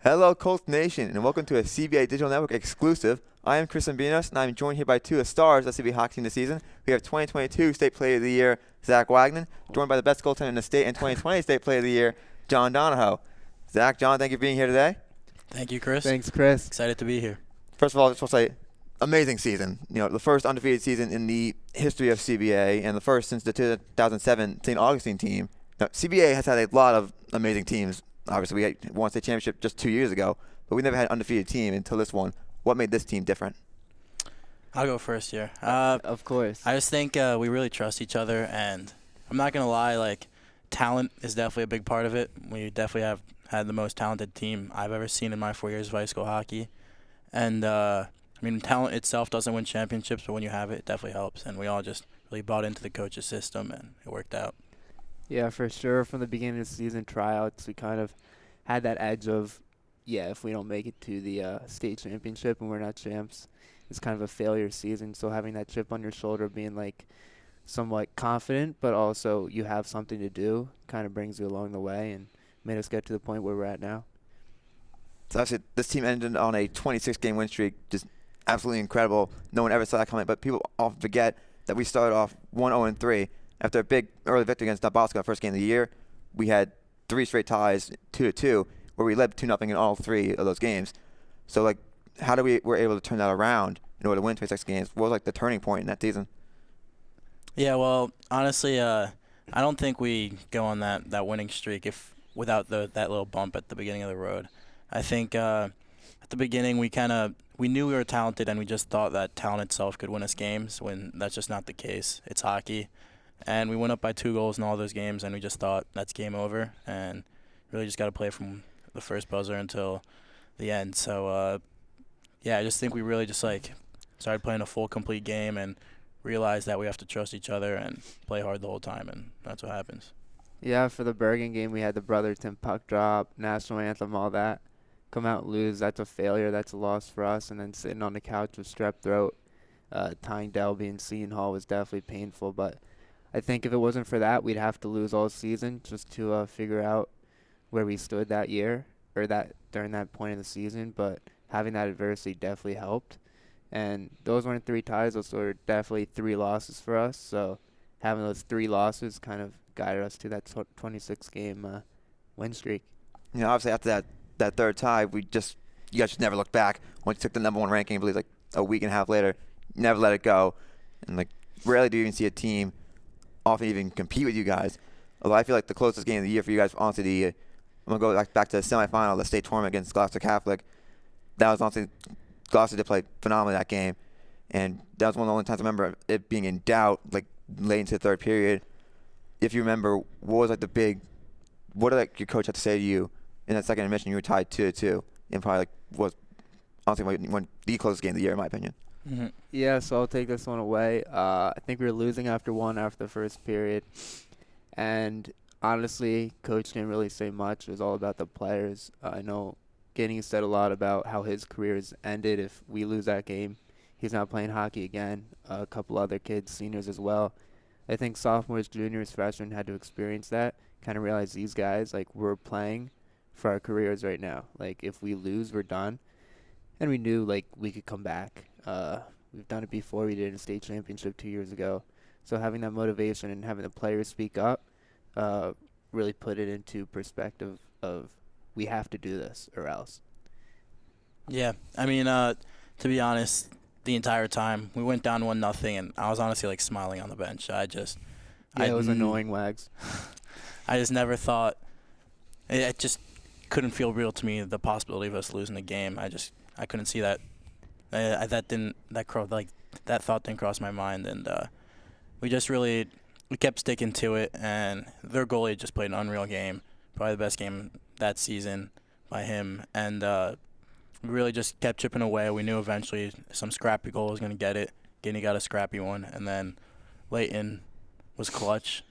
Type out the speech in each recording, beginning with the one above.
Hello, Colts Nation, and welcome to a CBA Digital Network exclusive. I am Chris Tsimbinos, and I'm joined here by two of the stars of CBA hockey team this season. We have 2022 State Player of the Year, Zach Wagner, joined by the best goaltender in the state and 2020 State Player of the Year, John Donahoe. Zach, John, thank you for being here today. Thank you, Chris. Thanks, Chris. Excited to be here. First of all, I just want to say, amazing season. You know, the first undefeated season in the history of CBA, and the first since the 2007 St. Augustine team. Now, CBA has had a lot of amazing teams. Obviously, we won a state championship just 2 years ago, but we never had an undefeated team until this one. What made this team different? I'll go first here. Of course. I just think we really trust each other, and I'm not going to lie, talent is definitely a big part of it. We definitely have had the most talented team I've ever seen in my 4 years of high school hockey. And, talent itself doesn't win championships, but when you have it, it definitely helps. And we all just really bought into the coach's system, and it worked out. Yeah, for sure. From the beginning of the season tryouts, we kind of had that edge of, if we don't make it to the state championship and we're not champs, it's kind of a failure season. So having that chip on your shoulder, being somewhat confident, but also you have something to do, kind of brings you along the way and made us get to the point where we're at now. So obviously, this team ended on a 26-game win streak, just absolutely incredible. No one ever saw that coming, but people often forget that we started off 1-0-3. After a big early victory against Nebraska, first game of the year, we had 3 straight ties, 2-2, where we led 2-0 in all 3 of those games. So, how do we were able to turn that around in order to win 26 games? What was the turning point in that season? Yeah, well, honestly, I don't think we go on that winning streak without that little bump at the beginning of the road. I think at the beginning we knew we were talented, and we just thought that talent itself could win us games, when that's just not the case. It's hockey. And we went up by 2 goals in all those games, and we just thought that's game over, and really just got to play from the first buzzer until the end. So, I just think we really just started playing a full, complete game and realized that we have to trust each other and play hard the whole time, and that's what happens. Yeah, for the Bergen game, we had the Brotherton puck drop, national anthem, all that. Come out and lose, that's a failure, that's a loss for us. And then sitting on the couch with strep throat, tying Delby and Seton Hall was definitely painful, but I think if it wasn't for that, we'd have to lose all season just to figure out where we stood that year or that during that point of the season. But having that adversity definitely helped. And those weren't 3 ties. Those were definitely 3 losses for us. So having those 3 losses kind of guided us to that 26-game win streak. You know, obviously after that third tie, you guys just never looked back. Once you took the number 1 ranking, I believe a week and a half later, you never let it go. And rarely do you even see a team often even compete with you guys. Although I feel like the closest game of the year for you guys, honestly, I'm going to go back to the semifinal, the state tournament against Gloucester Catholic. That was honestly, Gloucester did play phenomenally that game. And that was one of the only times I remember it being in doubt, late into the third period. If you remember, what did your coach have to say to you in that second intermission? You were tied 2-2, and probably was honestly one of the closest game of the year, in my opinion. Mm-hmm. Yeah, so I'll take this one away. I think we were losing after the first period. And honestly, coach didn't really say much. It was all about the players. I know Giddings said a lot about how his career has ended if we lose that game. He's not playing hockey again. A couple other kids, seniors as well. I think sophomores, juniors, freshmen had to experience that, kind of realize these guys, we're playing for our careers right now. If we lose, we're done. And we knew, we could come back. We've done it before. We did a state championship 2 years ago. So having that motivation and having the players speak up really put it into perspective of we have to do this or else. Yeah, to be honest, the entire time we went down 1-0, and I was honestly smiling on the bench. It was annoying, Wags. I just never thought it just couldn't feel real to me, the possibility of us losing the game. I couldn't see that. That thought didn't cross my mind, and we kept sticking to it. And their goalie just played an unreal game, probably the best game that season by him, and we really just kept chipping away. We knew eventually some scrappy goal was going to get it. Guinea got a scrappy one, and then Leighton was clutch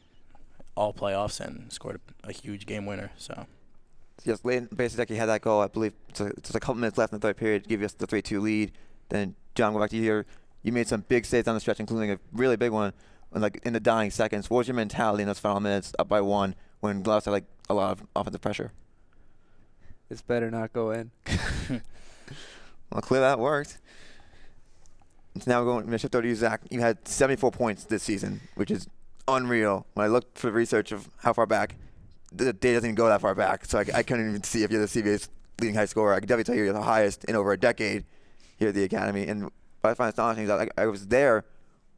all playoffs and scored a huge game winner. So. Yes, Leighton basically had that goal, I believe, just a couple minutes left in the third period to give us the 3-2 lead. Then, John, go back to you here. You made some big saves on the stretch, including a really big one in the dying seconds. What was your mentality in those final minutes, up by 1, when Gloucester had a lot of offensive pressure? This better not go in. Well, clearly that worked. So now we're going to shift over to you, Zach. You had 74 points this season, which is unreal. When I looked for research of how far back, the data doesn't even go that far back, so I couldn't even see if you're the CBA's leading high scorer. I can definitely tell you you're the highest in over a decade here at the Academy. And what I find astonishing is that I was there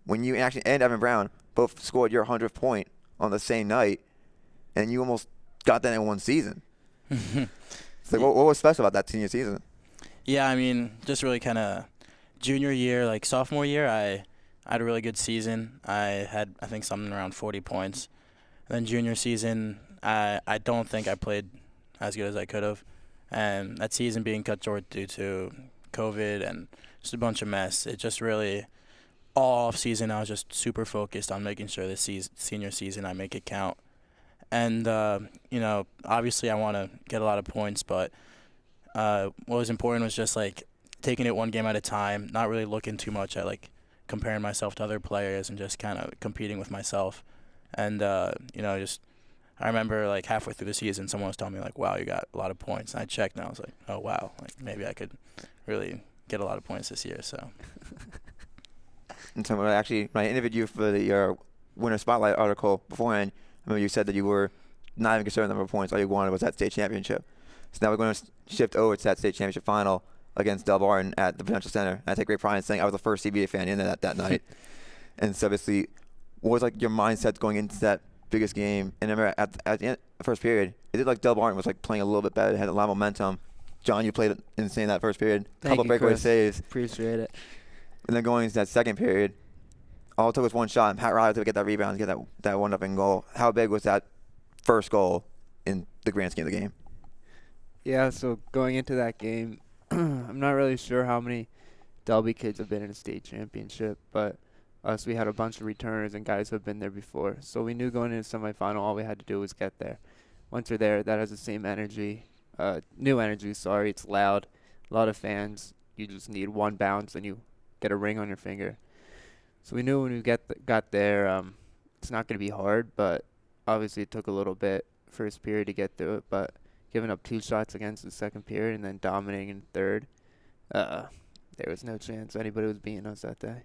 when you actually and Evan Brown both scored your 100th point on the same night, and you almost got that in one season. So what was special about that senior season? Yeah, I mean, just really kind of junior year, like sophomore year, I had a really good season. I had, I think, something around 40 points. And then junior season, I don't think I played as good as I could have. And that season being cut short due to COVID and just a bunch of mess, it just really, all off season, I was just super focused on making sure this senior season I make it count. And, obviously I want to get a lot of points, but what was important was just, like, taking it one game at a time, not really looking too much at, like, comparing myself to other players and just kind of competing with myself. And, I remember, like, halfway through the season, someone was telling me, like, wow, you got a lot of points. And I checked, and I was like, oh, wow, like, maybe I could really get a lot of points this year, so. And so when I interviewed you for your Winter Spotlight article beforehand, I remember you said that you were not even concerned with the number of points. All you wanted was that state championship. So now we're going to shift over to that state championship final against Del Barton at the Prudential Center. And I take great pride in saying I was the first CBA fan in that night. And so obviously, what was like your mindset going into that biggest game? And I remember at the end of the first period, it did like Del Barton was like playing a little bit better, had a lot of momentum. John, you played insane that first period. Thank Couple you, breakaway Chris. saves. Appreciate it. And then going into that second period, all it took was one shot, and Pat Riley to get that rebound, get that one-up-in goal. How big was that first goal in the grand scheme of the game? Yeah, so going into that game, I'm not really sure how many Delby kids have been in a state championship, but us, we had a bunch of returners and guys who have been there before. So we knew going into semifinal, all we had to do was get there. Once you're there, that has the same energy, new energy, sorry. It's loud, a lot of fans. You just need one bounce and you get a ring on your finger. So we knew when we got there, it's not going to be hard, but obviously it took a little bit first period to get through it, but giving up 2 shots against the second period and then dominating in third, there was no chance anybody was beating us that day.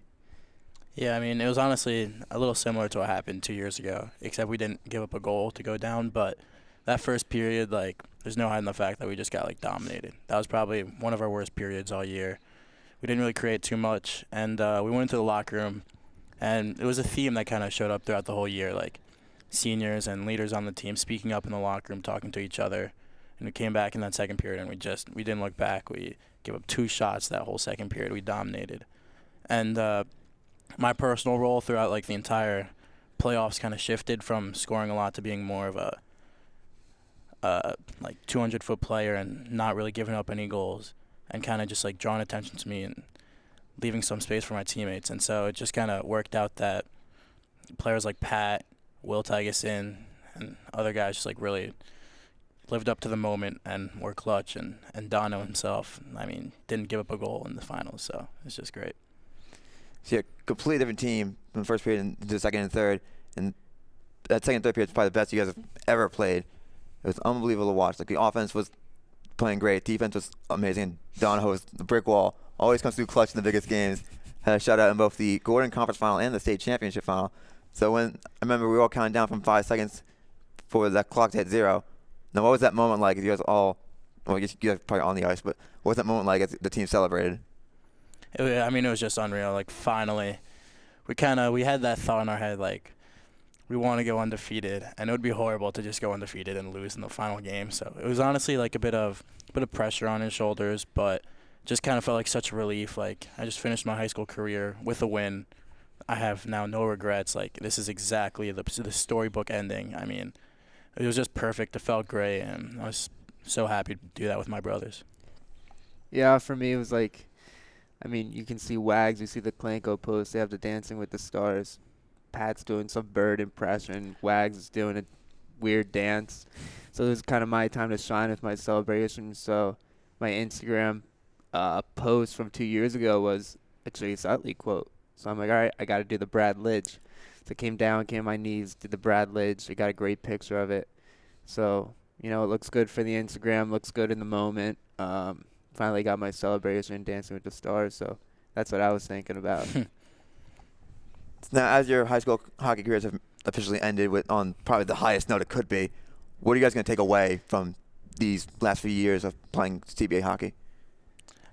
Yeah, I mean, it was honestly a little similar to what happened 2 years ago, except we didn't give up a goal to go down. But that first period, like, there's no hiding the fact that we just got, like, dominated. That was probably one of our worst periods all year. We didn't really create too much, and we went into the locker room, and it was a theme that kind of showed up throughout the whole year, like seniors and leaders on the team speaking up in the locker room, talking to each other. And we came back in that second period, and we didn't look back. We gave up 2 shots that whole second period. We dominated. And my personal role throughout, like, the entire playoffs kind of shifted from scoring a lot to being more of a 200-foot player and not really giving up any goals and kind of just, like, drawing attention to me and leaving some space for my teammates. And so it just kind of worked out that players like Pat, Will Tygeson, and other guys just, like, really lived up to the moment and were clutch. And Dono himself, I mean, didn't give up a goal in the finals, so it's just great. So, yeah, completely different team from the first period into the second and third. And that second and third period is probably the best you guys have ever played. It was unbelievable to watch. Like, the offense was playing great. Defense was amazing. Donahoe was the brick wall. Always comes through clutch in the biggest games. Had a shutout in both the Gordon Conference Final and the state championship final. So when I remember we were all counting down from 5 seconds for that clock to hit 0. Now, what was that moment like? You guys all, well, you guys probably on the ice, but what was that moment like as the team celebrated? It was just unreal. Like, finally, we had that thought in our head, like, we want to go undefeated, and it would be horrible to just go undefeated and lose in the final game. So it was honestly like a bit of pressure on his shoulders, but just kind of felt like such a relief. Like, I just finished my high school career with a win. I have now no regrets. Like, this is exactly the storybook ending. I mean, it was just perfect. It felt great, and I was so happy to do that with my brothers. Yeah, for me it was like, I mean, you can see Wags, you see the Klanko post, they have the Dancing with the Stars. Pat's doing some bird impression, Wags is doing a weird dance. So it was kind of my time to shine with my celebration. So my Instagram post from 2 years ago was a Chase Utley quote. So I'm like, all right, I got to do the Brad Lidge. So I came down, came on my knees, did the Brad Lidge. I got a great picture of it. So It looks good for the Instagram, looks good in the moment. Finally got my celebration, Dancing with the Stars, so that's what I was thinking about. Now, as your high school hockey careers have officially ended on probably the highest note it could be, what are you guys going to take away from these last few years of playing CBA hockey?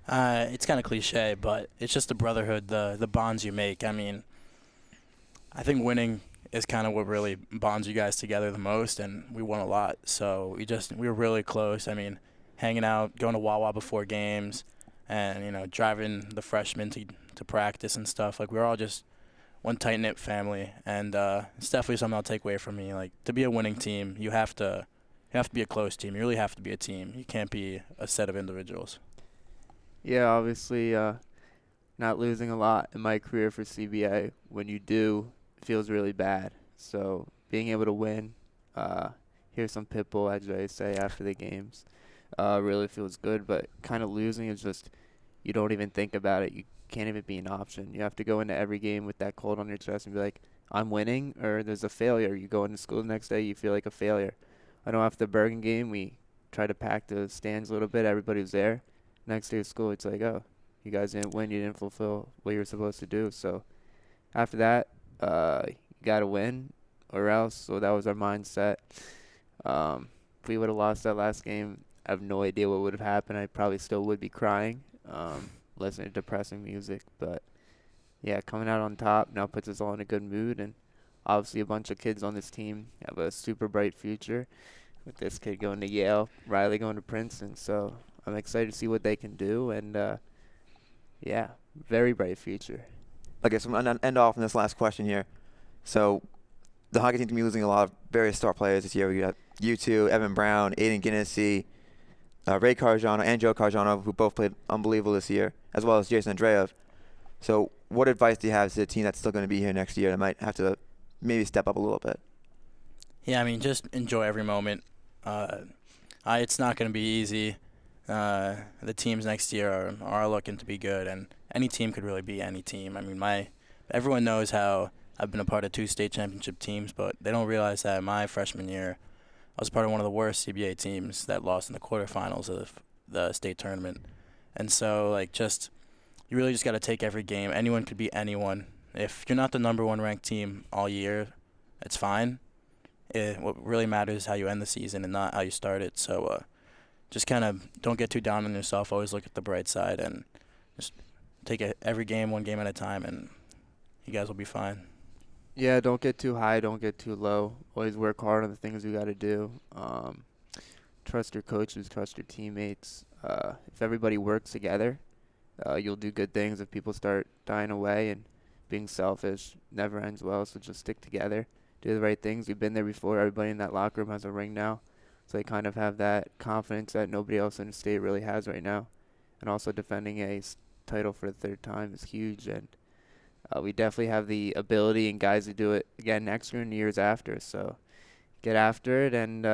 It's kind of cliche, but it's just the brotherhood, the bonds you make. I mean, I think winning is kind of what really bonds you guys together the most, and we won a lot. So we were really close. I mean, hanging out, going to Wawa before games, and driving the freshmen to practice and stuff. Like, we were all just one tight-knit family, and it's definitely something I'll take away from me. Like, to be a winning team, you have to be a close team. You really have to be a team. You can't be a set of individuals. Yeah, obviously not losing a lot in my career for CBA. When you do, it feels really bad. So being able to win, hear some Pitbull, as I say, after the games, really feels good. But kind of losing is just, you don't even think about it. You can't even be an option. You have to go into every game with that cold on your chest and be like, I'm winning, or there's a failure. You go into school the next day, you feel like a failure. I know after the Bergen game, we tried to pack the stands a little bit. Everybody was there. Next day of school, it's like, oh, you guys didn't win. You didn't fulfill what you were supposed to do. So after that, you got to win or else. So that was our mindset. If we would have lost that last game, I have no idea what would have happened. I probably still would be crying, listening to depressing music. But, yeah, coming out on top now puts us all in a good mood. And obviously a bunch of kids on this team have a super bright future, with this kid going to Yale, Riley going to Princeton. So I'm excited to see what they can do, and yeah, very bright future. Okay, so I'm going to end off on this last question here. So the hockey team to be losing a lot of various star players this year. We got you two, Evan Brown, Aiden Guinnessy, Ray Carjano, and Joe Carjano, who both played unbelievable this year, as well as Jason Andreev. So what advice do you have to the team that's still going to be here next year that might have to maybe step up a little bit? Yeah, I mean, just enjoy every moment. It's not going to be easy. The teams next year are looking to be good, and any team could really be any team. I mean, everyone knows how I've been a part of 2 state championship teams, but they don't realize that my freshman year, I was part of one of the worst CBA teams that lost in the quarterfinals of the state tournament. And so, you really just got to take every game. Anyone could be anyone. If you're not the number 1 ranked team all year, it's fine. What really matters is how you end the season and not how you start it. So just kind of don't get too down on yourself. Always look at the bright side and just take every game 1 game at a time, and you guys will be fine. Yeah, don't get too high, don't get too low. Always work hard on the things you got to do. Trust your coaches, trust your teammates. If everybody works together, you'll do good things. If people start dying away and being selfish, never ends well. So just stick together, do the right things. We've been there before. Everybody in that locker room has a ring now. So they kind of have that confidence that nobody else in the state really has right now. And also defending a title for the 3rd time is huge. And we definitely have the ability and guys to do it again next year and years after. So get after it and,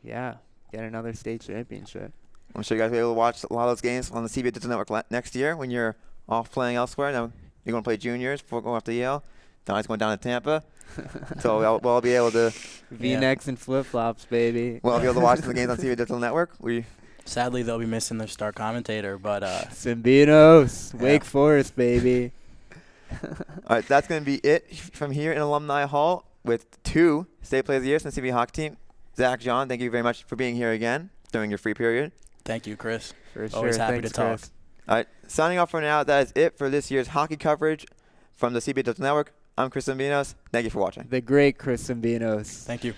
yeah, get another state championship. I'm sure you guys will be able to watch a lot of those games on the CBA Digital Network next year when you're off playing elsewhere. Now you're going to play juniors before going off to Yale. Donnie's going down to Tampa. So we'll all be able to V-necks and flip-flops, baby. We'll be able to watch the games on CBA Digital Network. Sadly, they'll be missing their star commentator, but Tsimbinos, Wake Forest, baby. All right, that's going to be it from here in Alumni Hall with 2 State Players of the Year from the CBA hockey team. Zach, John, thank you very much for being here again during your free period. Thank you, Chris. For sure. Always happy Thanks, to talk. Chris. All right, signing off for now. That is it for this year's hockey coverage from the CBA Digital Network. I'm Chris Tsimbinos. Thank you for watching. The great Chris Tsimbinos. Thank you.